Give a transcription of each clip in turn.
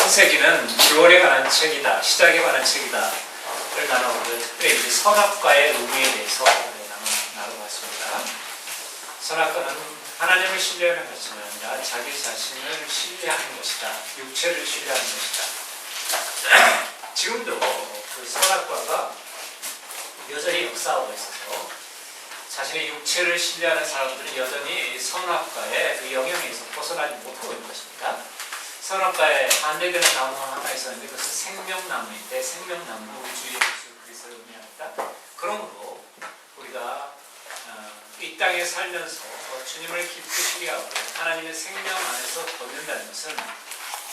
창세기는 기원에 관한 책이다, 시작에 관한 책이다. 를 나눠보고 특별히 이제 선악과의 의미에 대해서 나눠봤습니다. 선악과는 하나님을 신뢰하는 것이 아니라 자기 자신을 신뢰하는 것이다. 육체를 신뢰하는 것이다. 지금도 그 선악과가 여전히 역사하고 있어서 자신의 육체를 신뢰하는 사람들은 여전히 선악과의 그 영향에서 벗어나지 못하고 있는 것입니다. 선악과에 반대되는 나무 하나 있었는데 그것은 생명나무인데 생명나무는 우주의 예수 그리스도를 의미합니다. 그러므로 우리가 이 땅에 살면서 주님을 깊이 신뢰하고 하나님의 생명 안에서 걷는다는 것은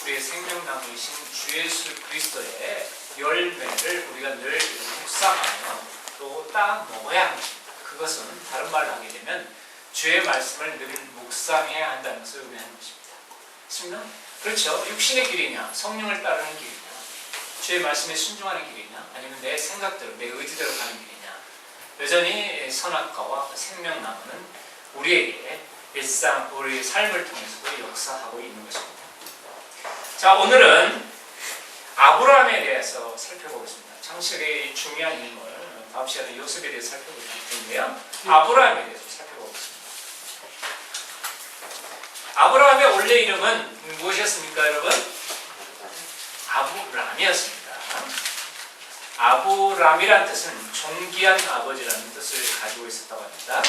우리의 생명나무이신 주 예수 그리스도의 열매를 우리가 늘 묵상하며 또 따 먹어야 하는 것입니다. 그것은 다른 말로 하게 되면 주의 말씀을 늘 묵상해야 한다는 것을 의미하는 것입니다. 맞습니까? 그렇죠. 육신의 길이냐, 성령을 따르는 길이냐, 주의 말씀에 순종하는 길이냐, 아니면 내 생각대로, 내 의지대로 가는 길이냐. 여전히 선악과와 생명나무는 우리에게 일상, 우리의 삶을 통해서도 역사하고 있는 것입니다. 자, 오늘은 아브라함에 대해서 살펴보겠습니다. 창세기의 중요한 인물, 다음 시간에 요셉에 대해서 살펴볼 텐데요. 아브라함에 대해서 살펴보겠습니다. 아브라함의 원래 이름은 무엇이었습니까, 여러분? 아브람이었습니다. 아브람이란 뜻은 존귀한 아버지라는 뜻을 가지고 있었다고 합니다.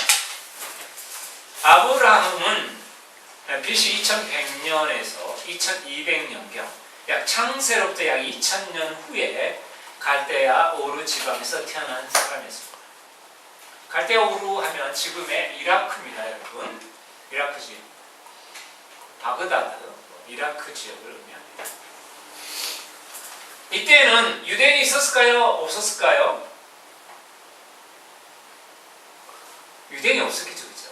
아브라함은 BC 2100년에서 2200년경, 약 창세로부터 약 2000년 후에 갈대아 우르 지방에서 태어난 사람이었습니다. 갈대아 우르 하면 지금의 이라크입니다, 여러분. 이라크 지역. 바그다드, 이라크 지역을 의미합니다. 이때는 유대인이 있었을까요? 없었을까요? 유대인이 없었겠죠, 그죠?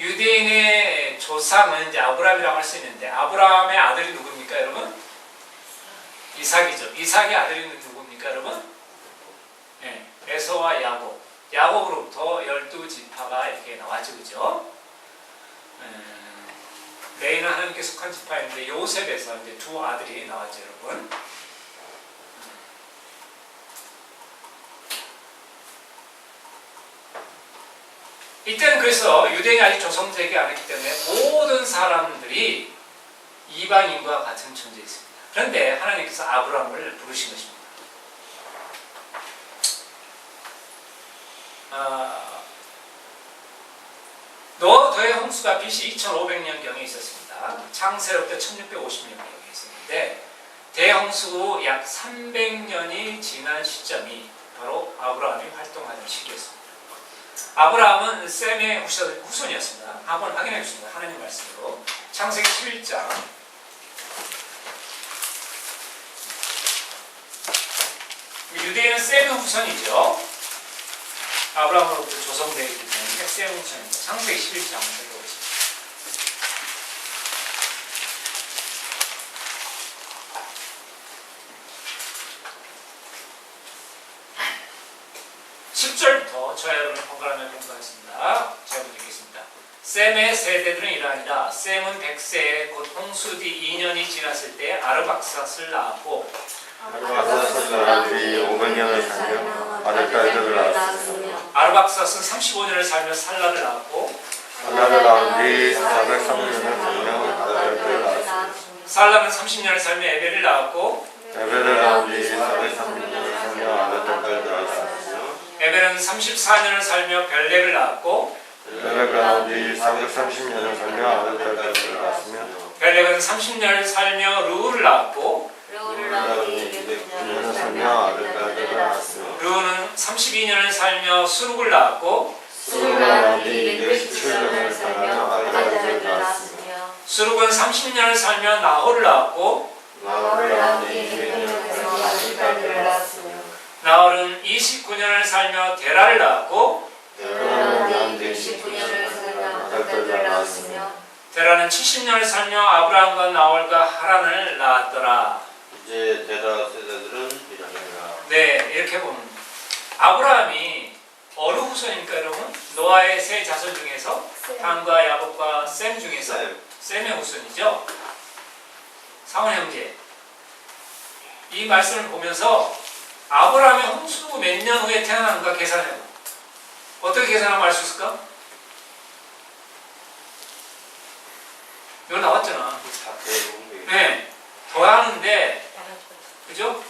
유대인의 조상은 이제 아브라함이라고 할 수 있는데, 아브라함의 아들이 누굽니까, 여러분? 이삭이죠. 이삭의 아들이 누굽니까, 여러분? 네, 에서와 야곱. 야곱으로부터 12지파가 이렇게 나왔죠, 그죠? 레이는 하나님께 속한 지파인데 요셉에서 이제 두 아들이 나왔죠, 여러분. 이때는 그래서 유대인이 아직 조성되지 않았기 때문에 모든 사람들이 이방인과 같은 존재였습니다. 그런데 하나님께서 아브라함을 부르신 것입니다. 노아의 홍수가 BC 2500년경에 있었습니다. 창세로부터 1650년경에 있었는데 대홍수 후 약 300년이 지난 시점이 바로 아브라함이 활동하는 시기였습니다. 아브라함은 셈의 후손이었습니다. 한번 확인해 주십니다. 하나님 말씀으로 창세기 11장 유대인은 셈의 후손이죠. 아브라함으로부터 조성되어 있기 때문에 셈의 후손입니다. 창세기 11장 살펴보겠습니다. 10절부터 저와 여러분이 번갈아가며 공부하겠습니다. 제가 읽겠습니다. 셈의 세대들은 이러하니라. 셈은 100세에 곧 홍수 뒤 2년이 지났을 때 아르박삿을 낳았고 아르박삿의 아들이 500년을 살며 아들딸들을 낳았습니다. 아르박삿은 35년을 살며 살라를 낳았고 살라를 낳은 뒤 430년을 살며 아들딸들을 낳았습니다. 살라는 30년을 살며 에벨을 낳았고 에벨을 낳은 뒤 430년을 살며 아들딸들을 낳았습니다. 에벨은 34년을 살며 벨렉을 낳았고 벨렉을 낳은 뒤 430년을 살며 아들딸들을 낳았으며 벨렉은 30년을 살며 루우를 낳았고 루우를 낳은 뒤 200년을 살며 아들딸들을 낳았으며 루우는 32년을 살며 수룩을 낳았고 수룩을 낳은 뒤 217년을 살며 아들딸들을 낳았으며 수룩은 30년을 살며 나홀을 낳았고 나홀을 낳은 뒤 200년을 살며 아들딸들을 낳았으며 나홀은 29년을 살며 데라를 낳았고 데라를 낳은 뒤 19년을 살며 아들딸들을 낳았으며 데라는 70년을 살며 아브라함과 나홀과 하란을 낳았더라. 이제 데라 세대들은 이러니라. 네, 이렇게 보면 아브라함이 어느 후손입니까, 여러분? 노아의 세 자손 중에서 함과 야곱과 셈 중에서 셈의 후손이죠. 상원 형제, 이 말씀을 보면서 아브라함이 홍수 몇 년 후에 태어나는가 계산해봐. 어떻게 계산하면 알 수 있을까? 이거 나왔잖아. 네, 더하는데, 그죠?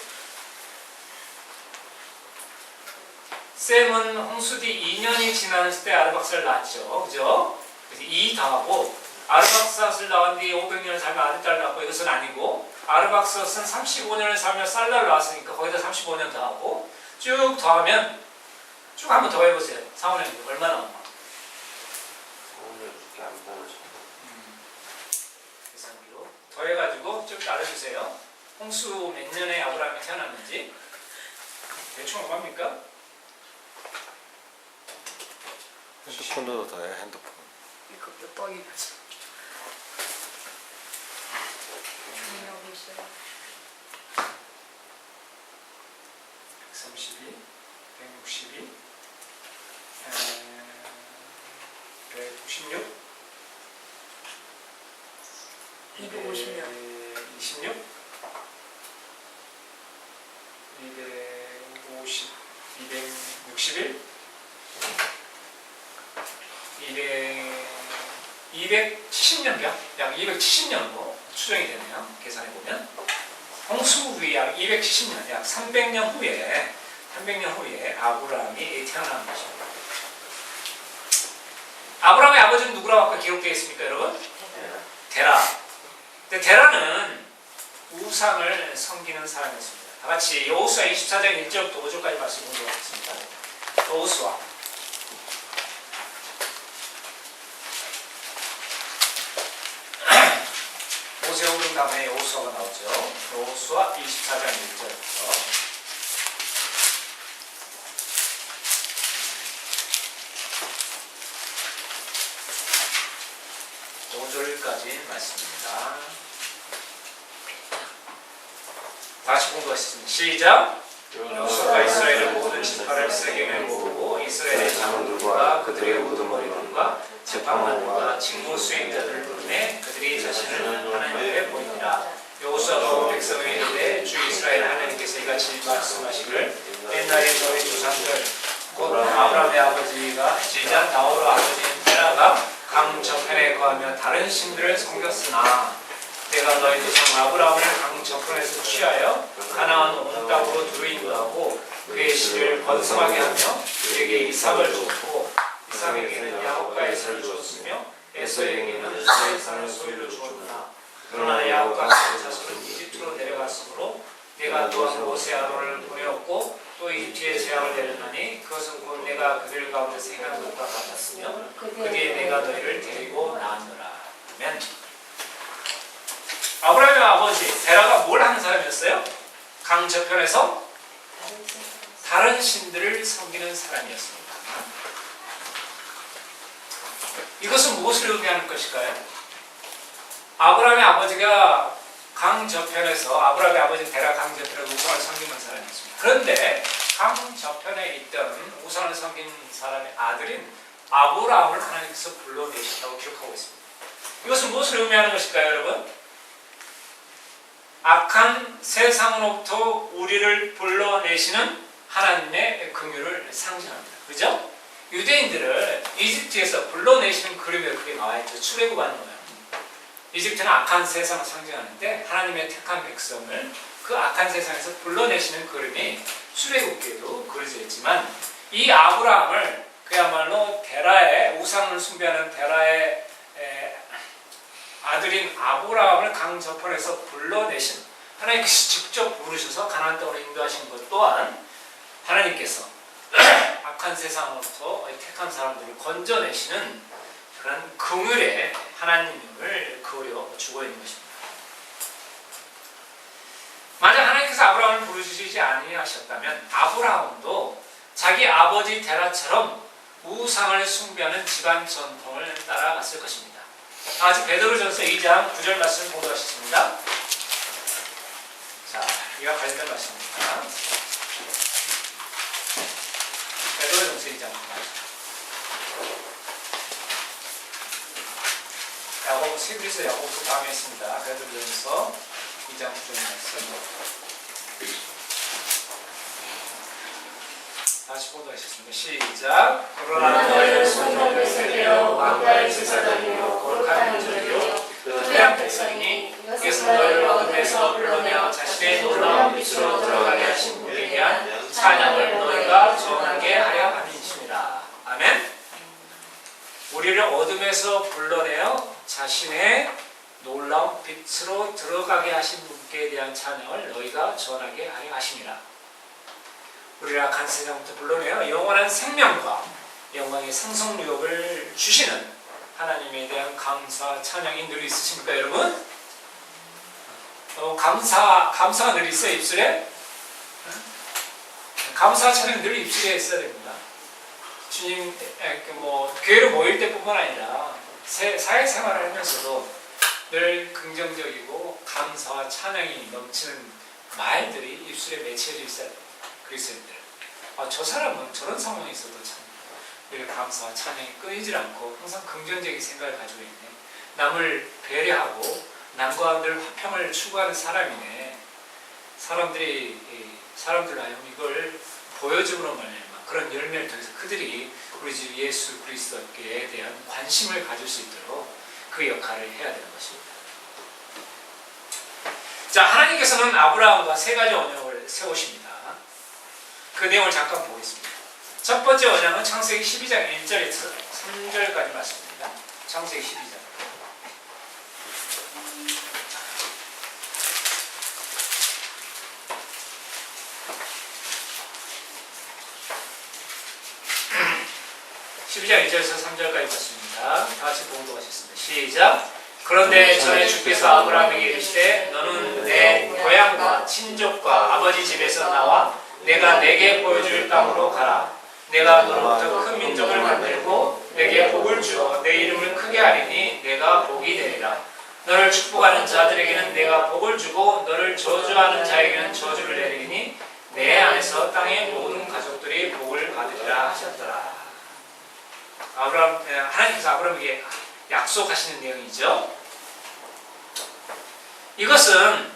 셈은 홍수 뒤 2년이 지났을 때 아르박사를 낳았죠. 그죠? 그래서 2 더하고, 아르박사스를 낳은 뒤 500년을 살면 아들, 딸 낳고, 이것은 아니고, 아르박사스는 35년을 살면 쌀날 낳았으니까 거기다 35년 더하고, 쭉 더하면, 쭉 한번 더 해보세요. 상원님, 얼마 나오나? 계산기로. 더해가지고 쭉 따라주세요. 홍수 몇 년에 아브라함이 태어났는지. 대충 얼마입니까? 핸드폰으로 더해 핸드폰. 이거 몇 덩이까지? 여기 있어요. 132, 162, 196, 250년. 26, 250, 261, 270년경? 약 270년으로 추정이 되네요. 계산해보면. 홍수 후에 약 270년, 약 300년 후에 아브라함이 태어난 것입니다. 아브라함의 아버지는 누구라고 아까 기록되어 있습니까, 여러분? 데라. 근데 데라는 우상을 섬기는 사람이었습니다. 다 같이 여호수아 24장 1절부터 5절까지 말씀 공부하겠습니다. 여호수아. 모세 오른 다음에 여호수아가 나오죠. 여호수아 24장 1절부터 5절까지 말씀입니다. 다시 공부하겠습니다. 시작! 여호수아가 이스라엘의 모든 지파를 세겜에 모으고 이스라엘의 장로들과 그들의 우두머리들과 재판관들과 직무 수행자들을 부르매 그들이 자신을 하나님께 보이니라. 여호수아가 온 백성에게 이르되 주 이스라엘 하나님께서 이같이 말씀하시기를 옛날에 너희 조상들 곧 아브라함의 아버지가 지자 나홀의 아버지인 테라가 강 저편에 거하며 다른 신들을 섬겼으나 내가 너희 조상 아브라함을 강 저편에서 취하여 가나안 온 땅으로 두루인도하고 그의 씨를 번성하게 하며 그에게 이삭을 줬고 이삭에게는 야곱과 에서를 주었으며 에서에게는 세상을 소유로 주었구나. 그러나 야곱과 그 자손은 이집트로 내려갔으므로 내가 또한 모세 아론을 보내었고 또 이집트에 재앙을 내렸나니 그것은 곧 내가 그들 가운데 생한 것과 같았으며 그 뒤에 내가 너희를 데리고 나왔노라. 아멘. 아브라함의 아버지 데라가 뭘 하는 사람이었어요? 강 저편에서 다른 신들을 섬기는 사람이었습니다. 이것은 무엇을 의미하는 것일까요? 아브라함의 아버지가 강 저편에서 아브라함의 아버지 데라 강 저편에서 우상을 섬기는 사람이었습니다. 그런데 강 저편에 있던 우상을 섬기는 사람의 아들인 아브라함을 하나님께서 불러내신다고 기록하고 있습니다. 이것은 무엇을 의미하는 것일까요, 여러분? 악한 세상으로부터 우리를 불러내시는 하나님의 긍휼을 상징합니다. 그죠? 유대인들을 이집트에서 불러내시는 그림에 그게 나와있죠. 출애굽하는 모양. 이집트는 악한 세상을 상징하는데 하나님의 택한 백성을 그 악한 세상에서 불러내시는 그림이 출애굽기에도 그려져 있지만 이 아브라함을 그야말로 데라의 우상을 숭배하는 데라의 아들인 아브라함을 강 저편에서 불러내신 하나님께서 직접 부르셔서 가나안 땅으로 인도하신 것 또한 하나님께서 악한 세상으로부터 택한 사람들을 건져내시는 그런 긍휼의 하나님을 그려주고 있는 것입니다. 만약 하나님께서 아브라함을 부르시지 아니하셨다면 아브라함도 자기 아버지 데라처럼 우상을 숭배하는 집안 전통을 따라갔을 것입니다. 아직 베드로전서 2장 9절 말씀 공부하셨습니다. 자, 이와 관련된 말씀입니다. 베드로전서 2장 9절. 야고보, 세브리서 야고보 다음에 있습니다. 베드로전서 2장 9절 말씀. 다시 보도하셨습니다. 시작. 그러나 너희는 손으로 세려 왕가의 제사장이요 거룩한 민족이요 거대한 백성이니 이것은 너희를 어둠에서 불러내어 자신의 놀라운 빛으로 들어가게 하신 분에 대한 찬양을 너희가 전하게 하려 함이니라. 아멘. 우리를 어둠에서 불러내어 자신의 놀라운 빛으로 들어가게 하신 분께 대한 찬양을 너희가 전하게 하려 하심이라. 우리를 악한 세상부터 불러내어 영원한 생명과 영광의 상속유업을 주시는 하나님에 대한 감사 찬양이 늘 있으십니까, 여러분? 감사가 늘 있어요, 입술에? 감사 찬양 늘 입술에 있어야 됩니다. 주님, 교회로 모일 때뿐만 아니라 사회생활을 하면서도 늘 긍정적이고 감사와 찬양이 넘치는 말들이 입술에 맺혀져 있어야 됩니다. 그리스도인들, 저 사람은 저런 상황에 있어도 참 늘 감사와 찬양이 끊이질 않고 항상 긍정적인 생각을 가지고 있네. 남을 배려하고 남과 늘 화평을 추구하는 사람이네. 사람들로 하여금 이걸 보여줌으로 말미암아 그런 열매를 통해서 그들이 우리 주 예수 그리스도께 대한 관심을 가질 수 있도록 그 역할을 해야 되는 것입니다. 자, 하나님께서는 아브라함과 세 가지 언약을 세우십니다. 그 내용을 잠깐 보겠습니다. 첫 번째 언약은 창세기 12장 1절에서 3절까지 말씀입니다. 창세기 12장. (12장 1절에서 3절까지) 말씀입니다. 다 같이 봉독하셨습니다. 시작. 그런데 전에 주께서 아브라함에게 이르시되 너는 내 고향과 친족과 아버지 집에서 나와 내가 내게 보여줄 땅으로 가라. 내가 너로부터 큰 민족을 만들고 내게 복을 주어 내 이름을 크게 하리니 내가 복이 되리라. 너를 축복하는 자들에게는 내가 복을 주고 너를 저주하는 자에게는 저주를 내리니 내 안에서 땅의 모든 가족들이 복을 받으리라 하셨더라. 하나님께서 아브라함에게 약속하시는 내용이죠. 이것은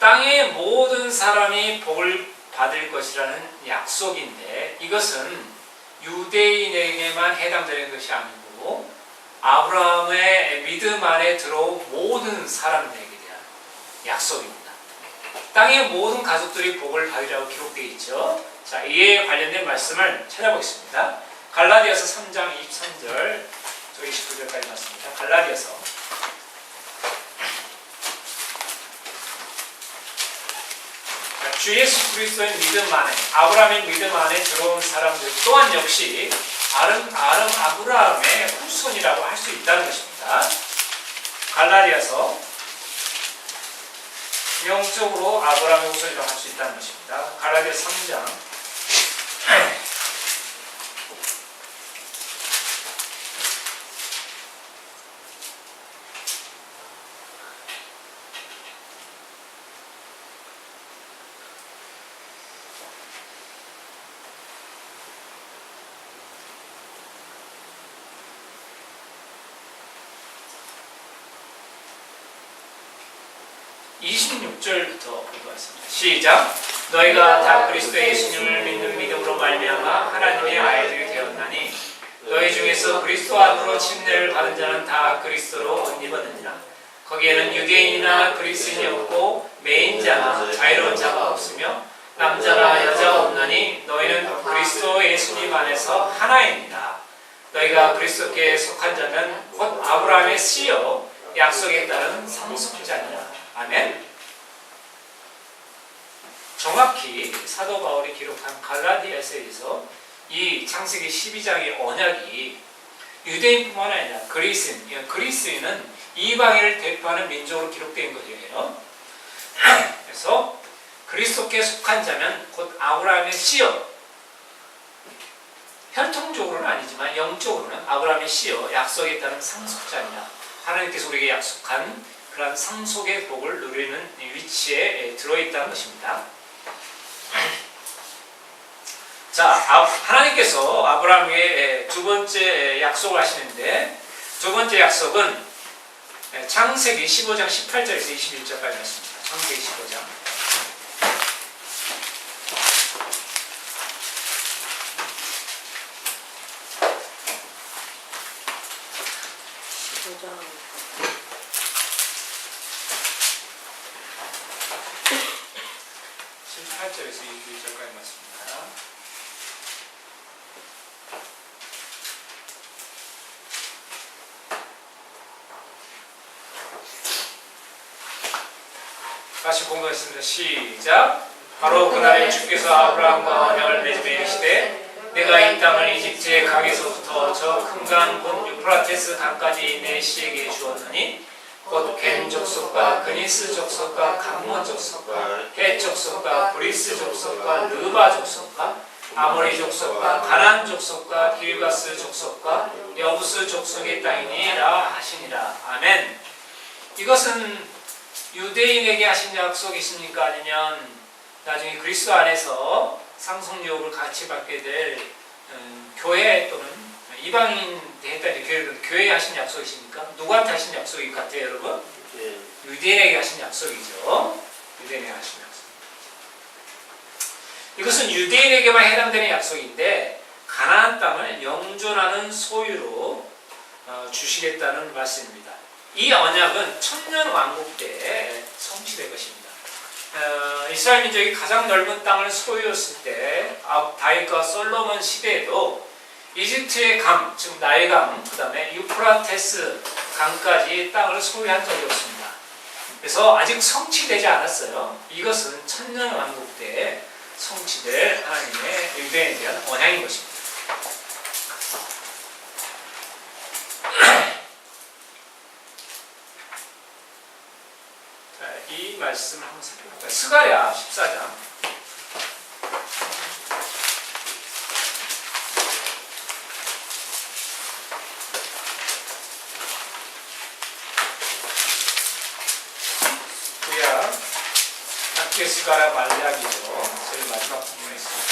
땅의 모든 사람이 복을 받을 것이라는 약속인데 이것은 유대인에게만 해당되는 것이 아니고 아브라함의 믿음 안에 들어온 모든 사람들에게 대한 약속입니다. 땅의 모든 가족들이 복을 받으리라고 기록되어 있죠. 자, 이에 관련된 말씀을 찾아보겠습니다. 갈라디아서 3장 23절, 29절까지 말씀입니다. 갈라디아서 주 예수 그리스도의 믿음 안에, 아브라함의 믿음 안에 들어온 사람들 또한 역시 아브라함의 후손이라고 할 수 있다는 것입니다. 갈라디아서 영적으로 아브라함의 후손이라고 할 수 있다는 것입니다. 갈라디아서 3장 26절부터 읽어봤습니다. 시작. 너희가 다 그리스도 예수님을 믿는 믿음으로 말미암아 하나님의 아이들이 되었나니 너희 중에서 그리스도 안으로 침례를 받은 자는 다 그리스도로 옷 입었느니라. 거기에는 유대인이나 그리스인이 없고 매인자나 자유로운 자가 없으며 남자나 여자가 없나니 너희는 그리스도 예수님 안에서 하나입니다. 너희가 그리스도께 속한 자는 곧 아브라함의 씨요 약속에 따른 상속자니라. 아멘. 정확히 사도 바울이 기록한 갈라디아서에서 이 창세기 12장의 언약이 유대인뿐만 아니라 그리스인은 이방인을 대표하는 민족으로 기록된 것이에요. 그래서 그리스도께 속한 자면 곧 아브라함의 씨요, 혈통적으로는 아니지만 영적으로는 아브라함의 씨요 약속에 따른 상속자니라. 하나님께서 우리에게 약속한 그런 상속의 복을 누리는 위치에 들어있다는 것입니다. 자, 하나님께서 아브라함에게 두 번째 약속을 하시는데 두 번째 약속은 창세기 15장 18절에서 21절까지 말씀입니다. 창세기 15장. 도장. 18절에서 21절까지 말씀입니다. 다시 공부하겠습니다. 시작. 바로 그날에 주께서 아브라함과 언약을 맺으며 이르시되 내가 이 땅을 이집트의 강에서부터 저 큰 강 곧 유프라테스 강까지 내 씨에게 주었느니 곧 겐 족속과 그니스 족속과 감몬 족속과 헷 족속과 브리스 족속과 르바 족속과 아모리 족속과 가나안 족속과 길가스 족속과 여부스 족속의 땅이니라 하시니라. 아멘. 이것은 유대인에게 하신 약속이십니까? 아니면 나중에 그리스도 안에서 상속유업을 같이 받게 될 교회 또는 이방인 대했다는 교회에 하신 약속이십니까? 누구한테 하신 약속일 것 같아요, 여러분? 유대인에게 하신 약속이죠. 유대인에게 하신 약속. 이것은 유대인에게만 해당되는 약속인데 가나안 땅을 영존하는 소유로 주시겠다는 말씀입니다. 이 언약은 천년 왕국 때 성취될 것입니다. 이스라엘 민족이 가장 넓은 땅을 소유했을 때 다윗과 솔로몬 시대에도 이집트의 강, 즉 나일강, 그 다음에 유프라테스 강까지 땅을 소유한 적이 없습니다. 그래서 아직 성취되지 않았어요. 이것은 천년 왕국 때 성취될 하나님의 유대인에 대한 언약인 것입니다. 이 말씀을 한번 살펴볼까요? 스가랴 14장. 구약 학계 스가랴 말라기죠. 제일 마지막 부분에 있습니다.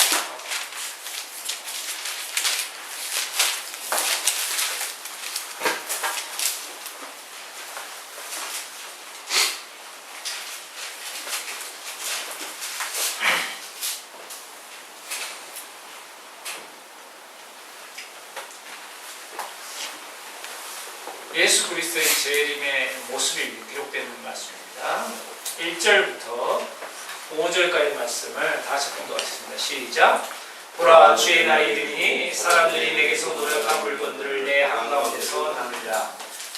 예수 그리스도의 재림의 모습이 기록되는 말씀입니다. 1절부터 5절까지 말씀을 다시 공부하겠습니다. 시작. 보라, 주의 날이 이르니 사람들이 내게서 노력한 물건들을 내 한가운데서 나누리라.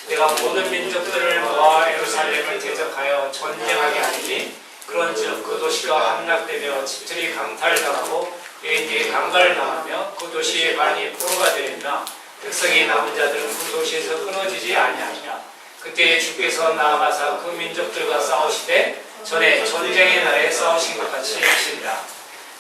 내가 모든 민족들을 모아 예루살렘을 대적하여 전쟁하게 하리니 그런즉 그 도시가 함락되며 집들이 강탈당하고 여인들이 강간을 당하며 그 도시의 많이 포로가 되리라. 백성이 남은 자들은 그 도시에서 끊어지지 아니하리라. 그때 주께서 나아가사 그 민족들과 싸우시되 전에 전쟁의 날에 싸우신 것 같이 하시리라.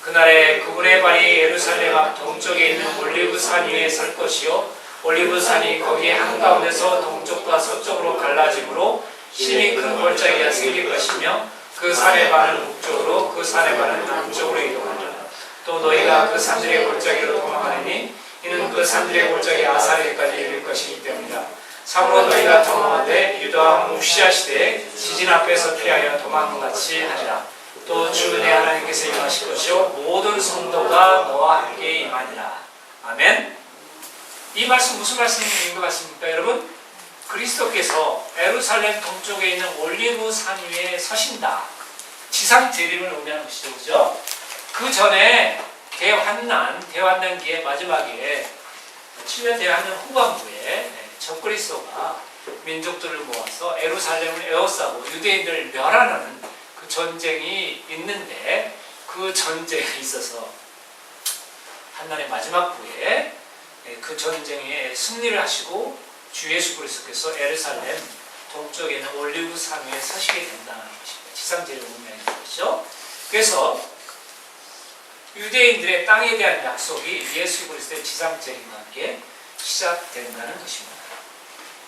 그날에 그분의 발이 예루살렘 앞 동쪽에 있는 올리브 산 위에 설 것이요 올리브 산이 거기 한가운데서 동쪽과 서쪽으로 갈라짐으로 심히 큰 골짜기가 생길 것이며 그 산의 반은 북쪽으로 그 산의 반은 남쪽으로 이동하리라. 또 너희가 그 산들의 골짜기로 도망하리니 이는 그 산들의 골짜기 아사리까지 이를 것이기 때문이다. 참으로 너희가 도망하되 유다와 묵시아 시대에 지진 앞에서 피하여 도망같이 하리라. 또 주 내 하나님께서 임하실 것이요 모든 성도가 너와 함께 임하리라. 아멘. 이 말씀 무슨 말씀인 것 같습니까, 여러분? 그리스도께서 예루살렘 동쪽에 있는 올리브 산 위에 서신다. 지상 재림을 의미하는 것이죠, 그죠? 그 전에 대환난기의 마지막에 7년 대환난 후반부에 적그리스도가 민족들을 모아서 예루살렘을 에워싸고 유대인들을 멸하는 그 전쟁이 있는데 그 전쟁에 있어서 한난의 마지막 부에 그 전쟁에 승리를 하시고 주 예수 그리스도께서 예루살렘 동쪽에 있는 올리브 산 위에 서시게 된다는 것입니다. 지상제를 의미하는 것이죠. 그래서 유대인들의 땅에 대한 약속이 예수 그리스도의 지상재림과 함께 시작된다는 것입니다.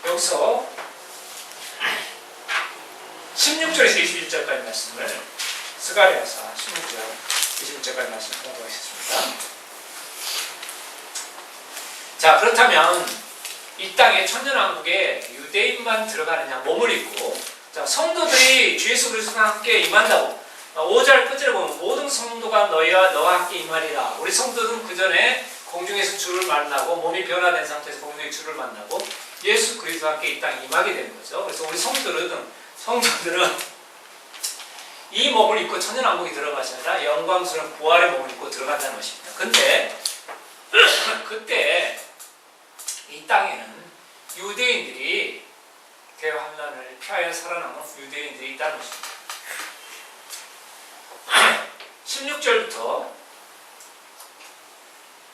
여기서 16절에서 21절까지 말씀을 스가랴서 16절 21절까지 말씀 공부하겠습니다. 자, 그렇다면 이 땅에 천년왕국에 유대인만 들어가느냐 몸을 입고 자, 성도들이 주 예수 그리스도와 함께 임한다고 5절 끝을 보면 모든 성도가 너와 함께 임하리라. 우리 성도들은 그 전에 공중에서 주를 만나고 몸이 변화된 상태에서 공중에 주를 만나고 예수 그리스도와 함께 이 땅에 임하게 되는 거죠. 그래서 우리 성도들은 이 몸을 입고 천년왕국에 들어가시느라 영광스러운 부활의 몸을 입고 들어간다는 것입니다. 근데 그때 이 땅에는 유대인들이 대환란을 피하여 살아남은 유대인들이 있다는 것입니다. 16절부터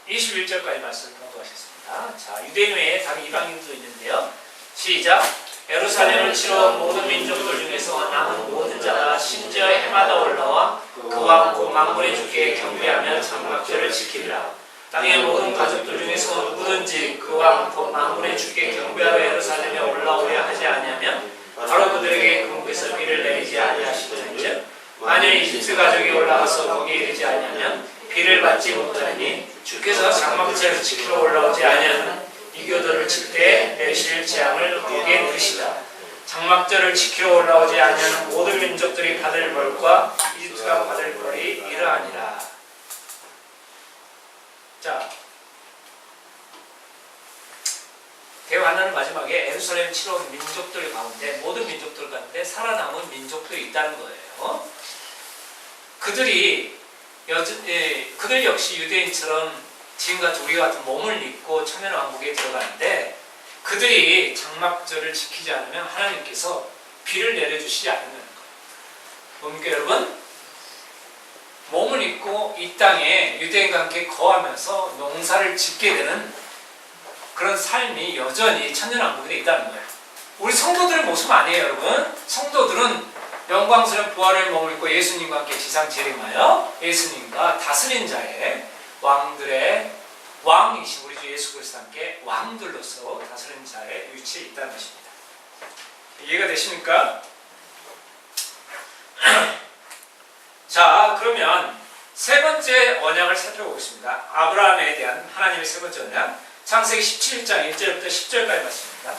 21절까지 말씀을 공부하셨습니다. 자, 유대인 외에 다른 이방인도 있는데요. 시작! 예루살렘을 치러 모든 민족들 중에서 남은 모든 자가 심지어 해마다 올라와 그와 함께 만군의 주께 경배하며 장막절을 지키리라. 땅의 모든 가족들 중에서 누구든지 그와 함께 만군의 주께 경배하러 예루살렘에 올라오려 하지 아니하면 바로 그들에게 궁극에서 비를 내리지 아니하시더니즉 만일 이집트 가족이 올라가서 거기에 이르지 아니하면 비를 받지 못하니 주께서 장막절을 지키러 올라오지 아니하면 이교도를 칠 때 내실 재앙을 거기에 넣으시다. 장막절을 지키러 올라오지 아니하는 모든 민족들이 받을 벌과 이집트가 받을 벌이 이러하니라. 자, 대환란은 마지막에 예루살렘 치러 온 민족들 가운데 모든 민족들 가운데 살아남은 민족들이 있다는 거예요. 그들 역시 유대인처럼 지금같이 우리와 같은 몸을 입고 천년왕국에 들어가는데 그들이 장막절을 지키지 않으면 하나님께서 비를 내려주시지 않는 거예요. 뭡니까 여러분? 몸을 입고 이 땅에 유대인과 함께 거하면서 농사를 짓게 되는 그런 삶이 여전히 천년왕국에 있다는 거예요. 우리 성도들의 모습 아니에요 여러분. 성도들은 영광스러운 부활의 몸을 입고 예수님과 함께 지상 재림하여 예수님과 다스린 자의 왕들의 왕이신 우리 주 예수 그리스도와 함께 왕들로서 다스린 자의 위치에 있다는 것입니다. 이해가 되십니까? 자, 그러면 세 번째 언약을 살펴보겠습니다. 아브라함에 대한 하나님의 세 번째 언약, 창세기 17장 1절부터 10절까지 말씀입니다.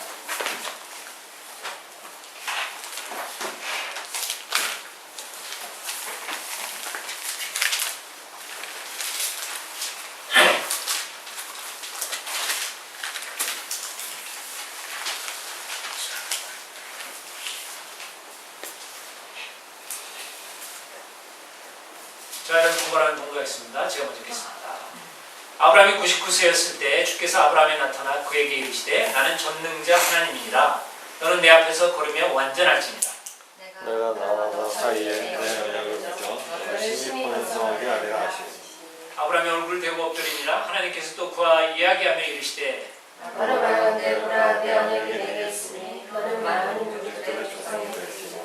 자, 이런 분발하는 동거가 있습니다. 제가 먼저 읽겠습니다. 아브라함이 99세였을 때 주께서 아브라함에 나타나 그에게 이르시되 나는 전능자 하나님이니라. 너는 내 앞에서 걸으며 완전할지니라. 내가 나와 너 사이에 내 언약을 맺어 너를 심히 번성하게 하리라 하시니 아브라함의 얼굴을 대고 엎드리니라. 하나님께서 또 그와 이야기하며 이르시되 너는 말하되 보라 내 언약이 내게 있으니 너는 많은 민족들의 조상이 될지니라.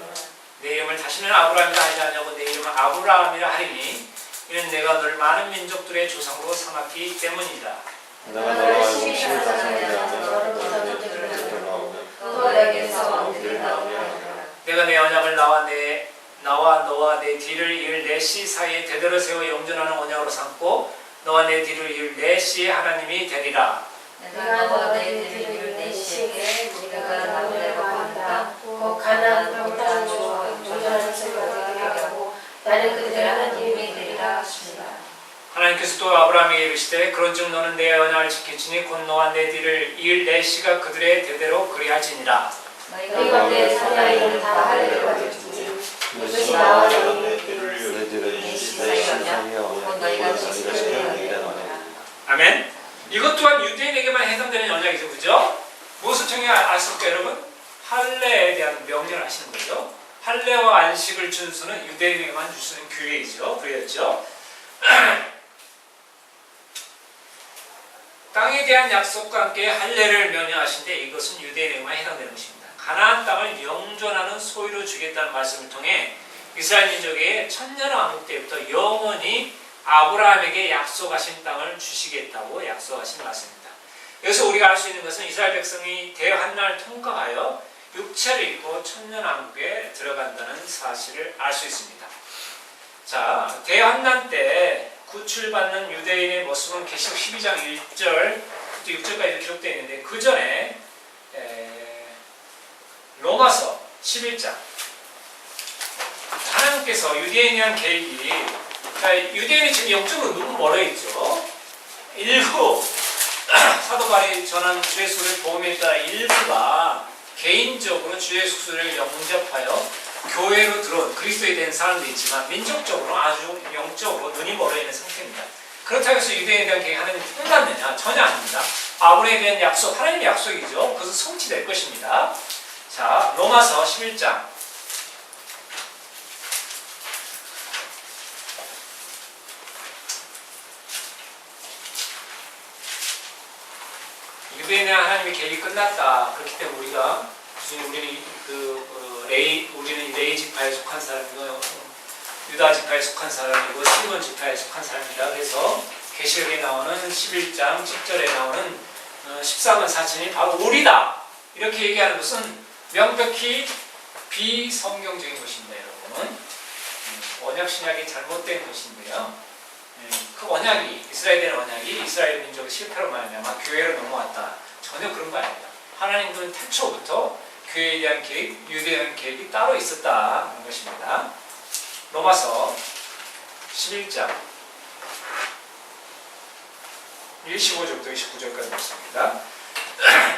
내 이름을 다시는 아브라함이라 하지 아니하고 내 이름은 아브라함이라 하리니 이는 내가 너를 많은 민족들의 조상으로 삼았기 때문이다. 내가 너와 심히 번성하게 하며 너를 모든 민족들을 나오면 또 내게서 왕들이 나오게 하리라. 내가 내 언약을 나와 너와 내 뒤를 이을 내 씨 사이에 대대로 세워 영존하는 언약으로 삼고 너와 내 뒤를 이을 내 씨의 하나님이 되리라. 내가 너와 내 뒤를 내 씨에게 네가 나오려고 한다. 곧 가나안 땅 종전하는 생각을 하고 나는 그들의 하나님이 되리라 하시니라. 하나님께서 또 아브라함에게 이르시되 그런즉 너는 내 언약을 지킬지니 곧 너와 내 뒤를 이을 내 씨가 그들의 대대로 그리할지니라. 너희가 내 사나이를 다 하리라 하겠으니 이것이 나와 너희 너희들은 이 시대의 신상의 언약을 너희가 지키는 일에 언약입니다. 아멘. 이것 또한 유대인에게만 해당되는 언약이죠, 그죠? 무엇을 통해 아십니까, 여러분? 할례에 대한 명령을 하시는 거죠. 할례와 안식을 준수는 유대인에게만 주시는 규례였죠. 땅에 대한 약속과 함께 할례를 명령하신데 이것은 유대인에게만 해당되는 것입니다. 가나안 땅을 영존하는 소유로 주겠다는 말씀을 통해 이스라엘 민족에게 천년왕국 때부터 영원히 아브라함에게 약속하신 땅을 주시겠다고 약속하신 말씀입니다. 여기서 우리가 알 수 있는 것은 이스라엘 백성이 대환난을 통과하여 육체를 입고 천년왕국에 들어간다는 사실을 알 수 있습니다. 자, 대환난 때 구출받는 유대인의 모습은 계시록 12장 1절 1절부터 6절까지 기록되어 있는데 그 전에 로마서 11장 하나님께서 유대인에 대한 계획이 유대인이 지금 영적으로 너무 멀어 있죠. 일부 사도 바울이 전한 주의 예수를 복음에 따라 일부가 개인적으로 주의 예수를 영접하여 교회로 들어온 그리스도에 대한 사람도 있지만 민족적으로 아주 영적으로 눈이 멀어 있는 상태입니다. 그렇다고 해서 유대인에 대한 계획이 하나님이 끝났느냐? 전혀 아닙니다. 아브라함에 대한 약속, 하나님의 약속이죠. 그것은 성취될 것입니다. 자, 로마서 11장 유대인의 하나님의 계획이 끝났다. 그렇기 때문에 우리는 레이 지파에 속한 사람이고 유다 지파에 속한 사람이고 시몬 지파에 속한 사람이다. 그래서 계시록에 나오는 11장 10절에 나오는 14만 4천이 바로 우리다. 이렇게 얘기하는 것은 명백히 비성경적인 것입니다, 여러분. 언약 신약이 잘못된 것인데요. 그 언약이 이스라엘의 언약이 이스라엘 민족의 실패로 말미암아 교회로 넘어왔다. 전혀 그런 거 아닙니다. 하나님은 태초부터 교회에 대한 계획, 유대에 대한 계획이 따로 있었다는 것입니다. 로마서 11장 15절부터 29절까지 말씀입니다.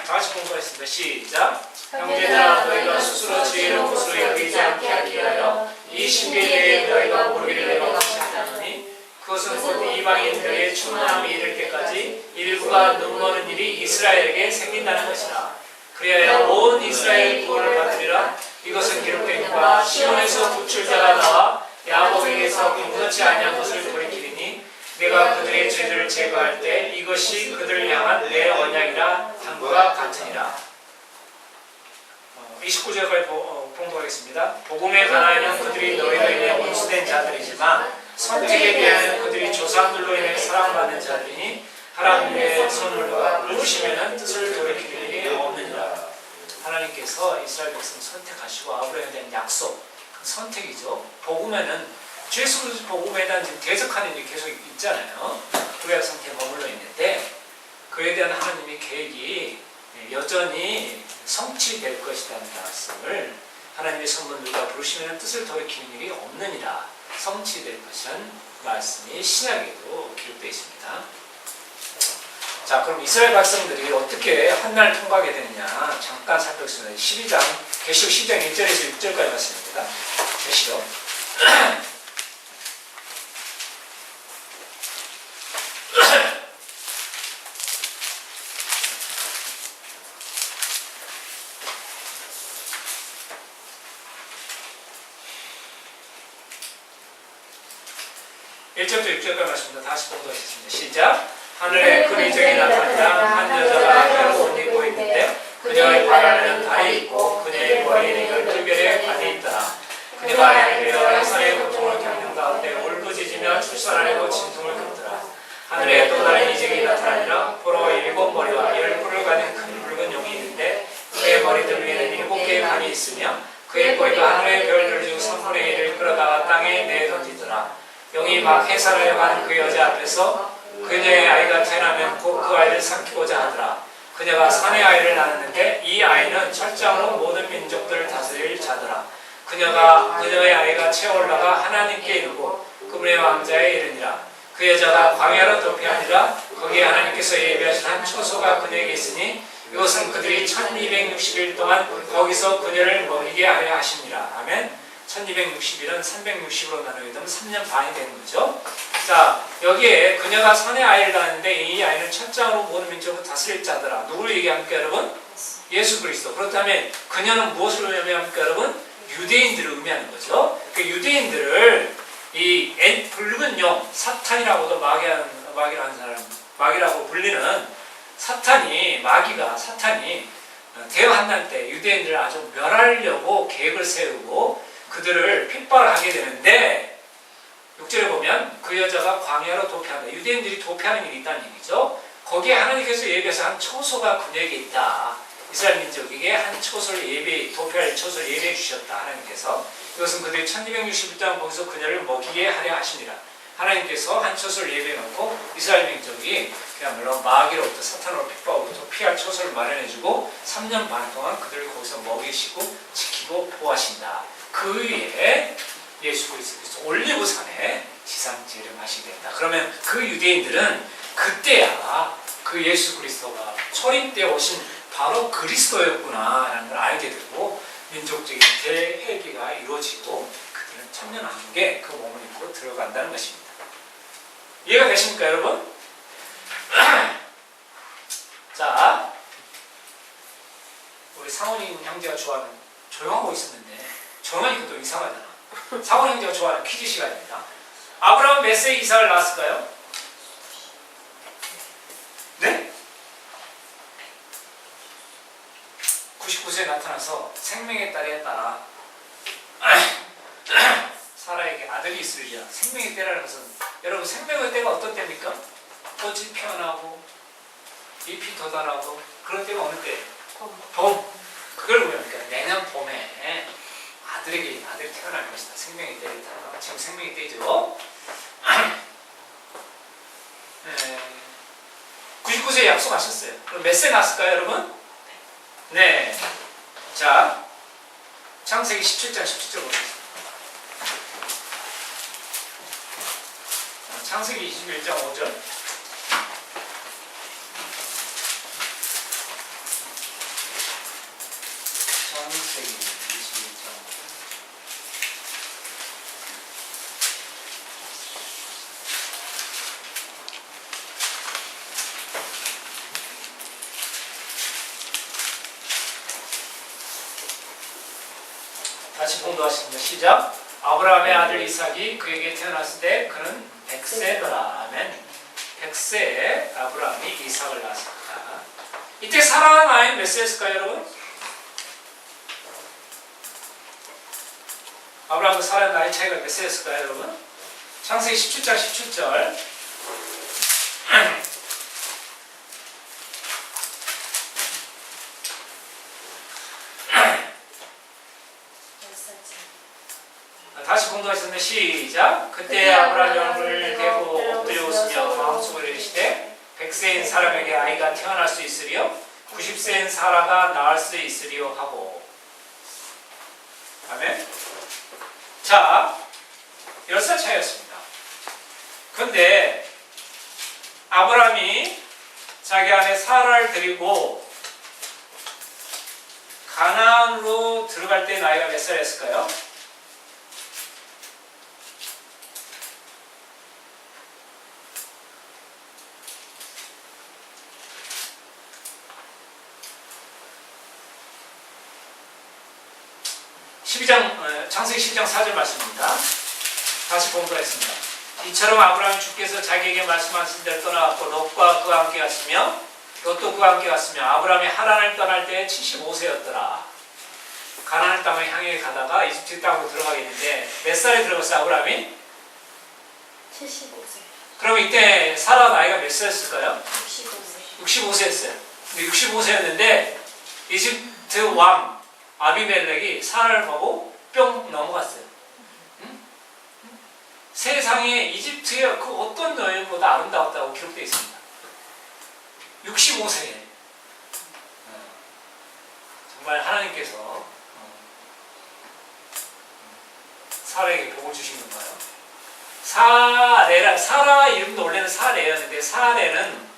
다 같이 공부하겠습니다. 시작. 형제들아 너희가 스스로 지혜를 것으로 여기지 않게 하기 위하여 이 신비에 대해 너희가 모르기를 내가 확신하노니 그것은 곧 이방인들의 충만함이 이를 때까지 일부가 눈머는 일이 이스라엘에게 생긴다는 것이라. 그리하여 온 이스라엘 구원을 받으리라. 이것은 기록된 바 시온에서 구출자가 나와 야곱에게서 공동치 아니한 것을 돌이키리니 내가 그들의 죄들을 제거할 때 이것이 그들을 향한 내 언약이라 함과 같으니라. 29절까지 봉독하겠습니다. 복음에 관하여는 그들이 너희로 인해 온수된 자들이지만 선택에 대하여는 그들이 조상들로 인해 사랑받는 자들이니 하나님의 손으로 부르시면 뜻을 돌이킬 일이 없느니라. 하나님께서 이스라엘 백성 선택하시고 아브라함에 대한 약속, 그 선택이죠. 복음에는 예수 그리스도 복음에 대한 대적하는 일이 계속 있잖아요. 구약 상태에 머물러 있는데 그에 대한 하나님의 계획이 여전히 성취될 것이라는 말씀을 하나님의 선분들과 부르시면 뜻을 돌이키는 일이 없느니라. 성취될 것이라는 말씀이 신약에도 기록되어 있습니다. 자, 그럼 이스라엘 백성들이 어떻게 한날 통과하게 되느냐 잠깐 살펴보겠습니다. 12장, 계시록 12장 1절에서 6절까지 말씀입니다. 계시록 1절부터 6절까지 말씀입니다. 다시 봉독하겠습니다. 시작. 하늘에 큰 이적이 나타나자 한 여자가 혀로 옷 입고 있는데 그녀의 발 안에는 달이 있고 그녀의 머리에는 12별의 관이 있더라. 그녀가 아이를 베어 해산의 고통을 겪는 가운데 울부짖으며 출산하려고 진통을 겪더라. 하늘에 또 다른 이적이 나타나니라. 보러 7머리와 10뿔을 가진 큰 붉은 용이 있는데 그의 머리들 위에는 7개의 관이 있으며 그의 꼬리가 하늘의 별들 중 3분의 1을 끌어다가 땅에 내던지더라. 용이 막 해산하려고 하는 그 여자 앞에서 그녀의 아이가 태어나면 곧 그 아이를 삼키고자 하더라. 그녀가 사내 아이를 낳았는데 이 아이는 철장으로 모든 민족들을 다스릴 자더라. 그녀의 아이가 채올라가 하나님께 이르고 그분의 왕자에 이르니라. 그 여자가 광야로 도피하니라. 거기에 하나님께서 예비하신 한 초소가 그녀에게 있으니 이것은 그들이 1260일 동안 거기서 그녀를 먹이게 하려 하십니다. 아멘. 1260일은 360으로 나누면 3년 반이 되는 거죠. 자, 여기에 그녀가 산에 아이를 낳았는데 이 아이는 철장으로 모든 민족을 다스릴 자더라. 누구를 얘기합니까, 여러분? 예수 그리스도. 그렇다면 그녀는 무엇을 의미합니까, 여러분? 유대인들을 의미하는 거죠. 그 유대인들을 이 붉은 영, 사탄이라고도 마귀라는 사람, 마귀라고 불리는 사탄이 대어한날 때 유대인들을 아주 멸하려고 계획을 세우고 그들을 핍박을 하게 되는데 6절에 보면 그 여자가 광야로 도피한다. 유대인들이 도피하는 일이 있다는 얘기죠. 거기에 하나님께서 예비해서 한 초소가 그녀에게 있다. 이스라엘 민족에게 한 초소를 도피할 초소를 예비해 주셨다. 하나님께서. 이것은 그들이 1260일 동안 거기서 그녀를 먹이게 하려 하시니라. 하나님께서 한 처소를 예비해 놓고 이스라엘 민족이 그야말로 마귀로부터 사탄으로 핍박으로부터 피할 처소를 마련해주고 3년 반 동안 그들을 거기서 먹이시고 지키고 보호하신다. 그 위에 예수 그리스도께서 올리브산에 지상 재림하시게 된다. 그러면 그 유대인들은 그때야 그 예수 그리스도가 초림 때 오신 바로 그리스도였구나라는 걸 알게 되고 민족적인 대회개가 이루어지고 그들은 천년왕국에 그 몸을 입고 들어간다는 것입니다. 이해가 되십니까, 여러분? 자, 우리 상원이 형제가 좋아하는, 조용하고 있었는데 조용하니까 또 이상하잖아. 상원이 형제가 좋아하는 퀴즈 시간입니다. 아브라함은 몇 세에 이삭을 낳았을까요? 네? 99세에 나타나서 생명의 딸에 따라 사라에게 아들이 있으리라. 생명의 때라는 것은, 여러분, 생명의 때가 어떤 때입니까? 꽃이 피어나고 잎이 돋아나고 그런 때가 어느 때? 봄. 그걸 보니까 내년 봄에 아들이 태어날 것이다. 생명의 때를 따라. 지금 생명의 때죠. 99세에 약속하셨어요. 그럼 몇 세 났을까요, 여러분? 네. 자, 창세기 17장 17절 보겠습니다. 창세기 21장 5절. 창세기 21장 5절. 다시 봉독하십니다. 시작. 아브라함의 아들 이삭이 그에게 태어났을 때 그는 100세더라. 아멘. 100세에 아브라함이 이삭을 낳았습니다. 이때 사라의 나이는 몇 세였을까요, 여러분? 아브라함과 사라의 나이 차이가 몇 세였을까요, 여러분? 창세기 17장 17절. 다시 공부하셨는데 시작. 그때 아브라함이 얼굴을 대고 엎드려 웃으며 마음속으로 이르시되 100세인 사람에게 아이가 태어날 수 있으리요 90세인 사라가 낳을 수 있으리요 하고. 아멘. 자, 10살 차이였습니다. 근데 아브라함이 자기 아내 사라를 데리고 가나안으로 들어갈 때 나이가 몇 살이었을까요? 창세기 12장 4절 말씀입니다. 다시 공부하겠습니다. 이처럼 아브라함이 주께서 자기에게 말씀하신 대로 떠나갔고 롯과 그와 함께 갔으며 롯도 그와 함께 갔으며 아브라함이 하란을 떠날 때 75세였더라. 가나안 땅을 향해 가다가 이집트 땅으로 들어가겠는데 몇 살에 들어갔어요, 아브라함이? 75세. 그럼 이때 사라 나이가 몇 살이었을까요? 65세. 65세였어요. 근데 65세였는데 이집트 왕 아비멜렉이 사라를 보고 뿅 넘어갔어요. 응? 세상에 이집트의 그 어떤 여인보다 아름다웠다고 기록되어 있습니다. 65세에 정말 하나님께서 사라에게 복을 주신 건가요? 사라 이름도 원래는 사레였는데 사레는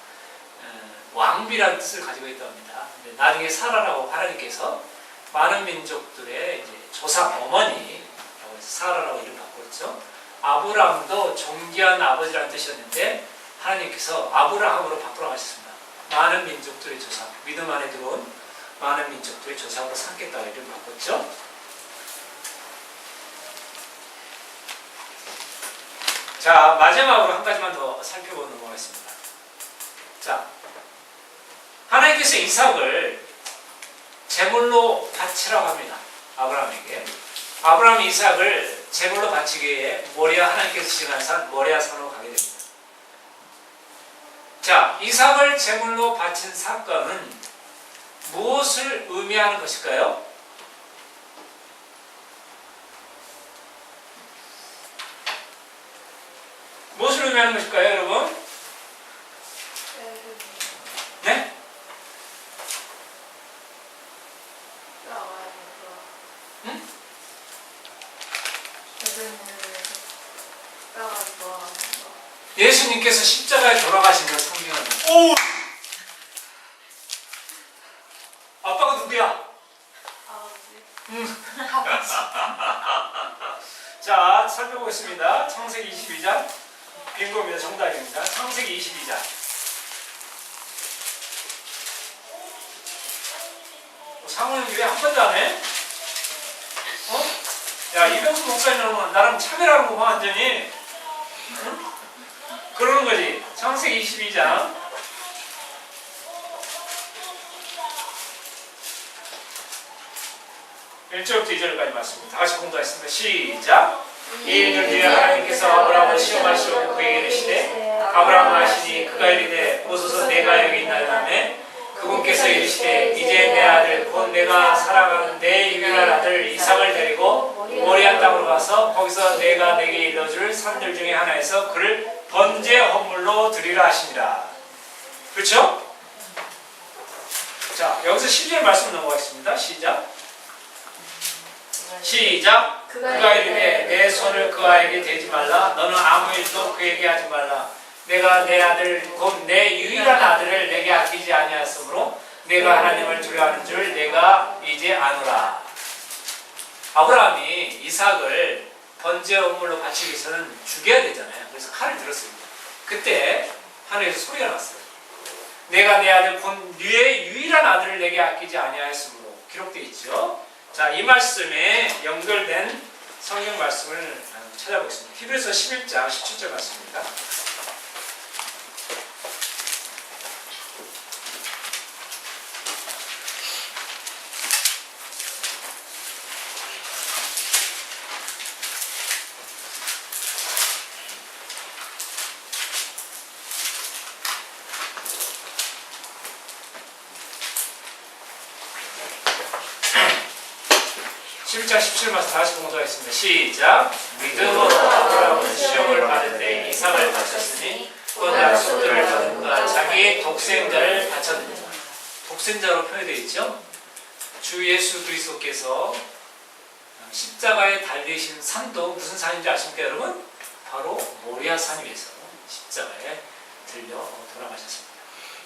왕비라는 뜻을 가지고 있다고 합니다. 근데 나중에 사라라고 하나님께서 많은 민족들의 이제 조상 어머니라고 해서 사라라고 이름 바꿨죠. 아브라함도 존귀한 아버지라는 뜻이었는데 하나님께서 아브라함으로 바꾸어 가셨습니다. 많은 민족들의 조상, 믿음 안에 들어온 많은 민족들의 조상으로 삼겠다고 이름 바꿨죠. 자, 마지막으로 한 가지만 더 살펴보고 넘어가겠습니다. 자, 하나님께서 이삭을 제물로 바치라고 합니다. 아브라함에게. 아브라함이 이삭을 제물로 바치기 위해 모리아, 하나님께서 지정한 산 모리아 산으로 가게 됩니다. 자, 이삭을 제물로 바친 사건은 무엇을 의미하는 것일까요? 무엇을 의미하는 것일까요, 여러분? 네? 응? 예수님께서 십자가에 돌아가신 걸 상징하는 거예요. 오! 아빠가 누구야? 자, 살펴보겠습니다. 창세기 22장. 빙고입니다. 정답입니다. 창세기 22장. 상호는 왜 한 번도 안 해? 어? 야, 이병수 목사님은 나랑 차별하는 거 봐, 완전히. 응? 그러는 거지. 창세기 22장. 1절부터 2절까지 말씀입니다. 다 같이 공부하겠습니다. 시작. 이 일들 뒤에 하나님께서 아브라함을 시험하시고 그에게 이르시되 아브라함 하시니 그가 이르되 오소서 내가 여기 있나이다매 그분께서 이르시되 이제 내 아들 곧 내가 사랑하는 내 유일한 아들 이삭을 데리고 모리아 땅으로 가서 거기서 내가 내게 일러줄 산들 중에 하나에서 그를 번제 헌물로 드리라 하십니다. 그렇죠? 자, 여기서 12절 말씀 넘어가겠습니다. 시작. 시작. 그가 이르되 내 손을 그 아이에게 대지 말라. 너는 아무 일도 그에게 하지 말라. 내가 내 아들 곧 내 유일한 아들을 내게 아끼지 아니하였으므로 내가 하나님을 두려워하는 줄 내가 이제 아노라. 아브라함이 이삭을 번제 헌물로 바치기 위해서는 죽여야 되잖아요. 그래서 칼을 들었습니다. 그때 하늘에서 소리가 났어요. 내가 내 아들 곧 네 유일한 아들을 내게 아끼지 아니하였으므로 기록되어 있죠. 자, 이 말씀에 연결된 성경 말씀을 찾아보겠습니다. 히브리서 11장 17절 말씀입니다. (11장 17절) 말씀 다시 공부하겠습니다. 시작. 믿음으로 아브라함은 시험을 받을 때 이삭을 바쳤으니 그 약속들을 받은 그가 자기의 독생자를 바쳤느니라. 독생자로 표현되어 있죠. 주 예수 그리스도께서 십자가에 달리신 산도 무슨 산인지 아십니까, 여러분? 바로 모리아 산 위에서 십자가에 들려 돌아가셨습니다.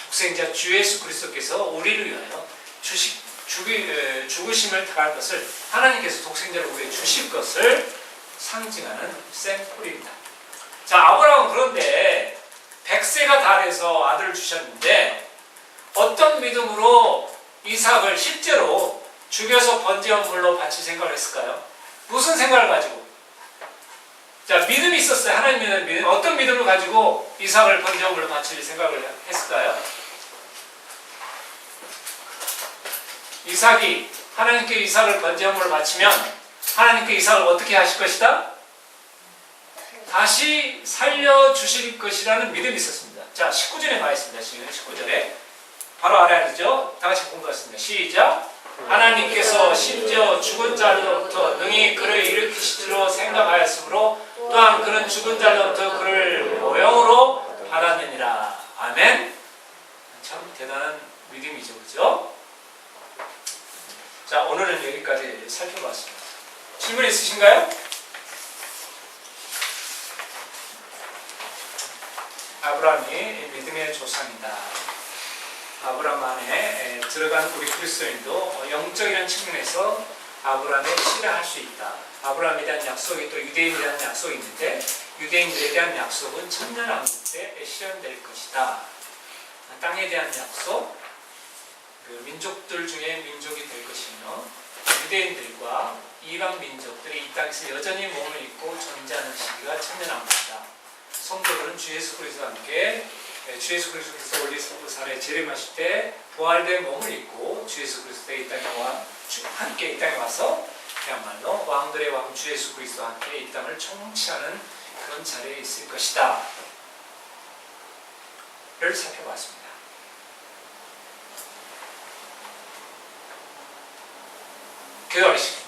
독생자 주 예수 그리스도께서 우리를 위하여 죽으심을 당할 것을 하나님께서 독생자를 우리에게 주실 것을 상징하는 샘플입니다. 자, 아브라함은 그런데 100세가 다 돼서 아들을 주셨는데 어떤 믿음으로 이삭을 실제로 죽여서 번제 헌물로 바칠 생각을 했을까요? 무슨 생각을 가지고? 자, 믿음이 있었어요. 하나님의 믿음. 어떤 믿음을 가지고 이삭을 번제 헌물로 바칠 생각을 했을까요? 이삭이 하나님께 이삭을 번제 헌물로 바치면 하나님께 이삭을 어떻게 하실 것이다? 다시 살려주실 것이라는 믿음이 있었습니다. 자, 19절에 나와 있습니다. 지금 19절에 바로 알아야 되죠? 다 같이 공부하겠습니다. 시작. 하나님께서 심지어 죽은 자로부터 능히 그를 일으키실 줄로 생각하였으므로 또한 그는 죽은 자로부터 그를 모형으로 받았느니라. 아멘. 참 대단한 믿음이죠, 그렇죠? 자, 오늘은 여기까지 살펴봤습니다. 질문 있으신가요? 아브라함이 믿음의 조상이다. 아브라함 안에 들어간 우리 그리스도인도 영적이라는 측면에서 아브라함에 신뢰할 수 있다. 아브라함에 대한 약속이 또 유대인에 대한 약속이 있는데 유대인들에 대한 약속은 천년왕국 때 실현될 것이다. 땅에 대한 약속, 민족들 중에 민족이 될 것이며 유대인들과 이방 민족들이 이 땅에서 여전히 몸을 입고 존재하는 시기가 천년왕국이다. 성도들은 주 예수 그리스도와 함께 주 예수 그리스도께서 원리 성도사례 재림하실 때 부활된 몸을 입고 주 예수 그리스도의 이 땅에 함께 이 땅에 와서 그야말로 왕들의 왕 주 예수 그리스도와 함께 이 땅을 총치하는 그런 자리에 있을 것이다. 를 살펴봤습니다. 기도하시겠습니다.